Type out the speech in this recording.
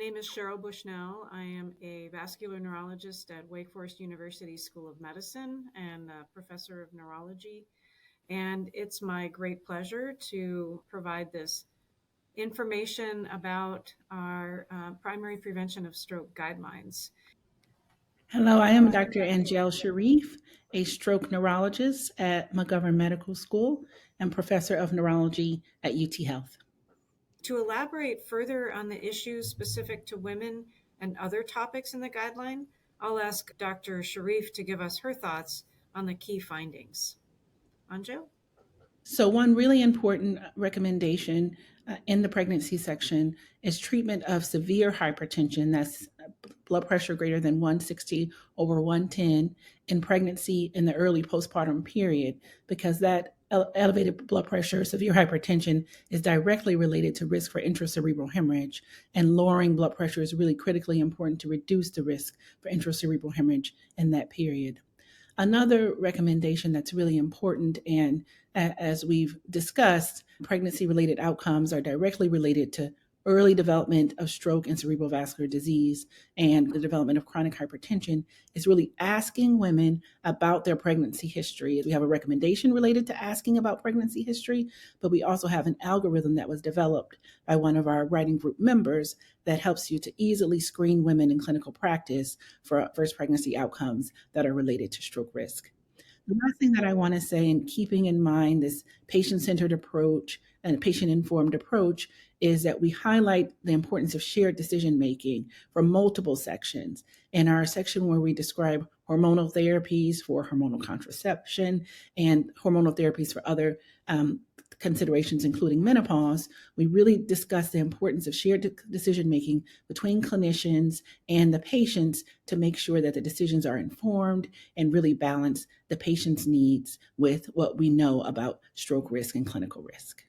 name is Cheryl Bushnell. I am a vascular neurologist at Wake Forest University School of Medicine and a professor of neurology. And it's my great pleasure to provide this information about our primary prevention of stroke guidelines. Hello, I am Dr. Anjail Sharrief, a stroke neurologist at McGovern Medical School and professor of neurology at UT Health. To elaborate further on the issues specific to women and other topics in the guideline, I'll ask Dr. Sharrief to give us her thoughts on the key findings. Anjo? So one really important recommendation in the pregnancy section is treatment of severe hypertension, that's blood pressure greater than 160/110 in pregnancy in the early postpartum period, because that elevated blood pressure, severe hypertension, is directly related to risk for intracerebral hemorrhage, and lowering blood pressure is really critically important to reduce the risk for intracerebral hemorrhage in that period. Another recommendation that's really important, and as we've discussed, pregnancy-related outcomes are directly related to early development of stroke and cerebral vascular disease and the development of chronic hypertension, is really asking women about their pregnancy history. We have a recommendation related to asking about pregnancy history, but we also have an algorithm that was developed by one of our writing group members that helps you to easily screen women in clinical practice for first pregnancy outcomes that are related to stroke risk. The last thing that I want to say, in keeping in mind this patient-centered approach and patient-informed approach, is that we highlight the importance of shared decision-making for multiple sections. In our section where we describe hormonal therapies for hormonal contraception and hormonal therapies for other considerations, including menopause, we really discuss the importance of shared decision-making between clinicians and the patients to make sure that the decisions are informed and really balance the patient's needs with what we know about stroke risk and clinical risk.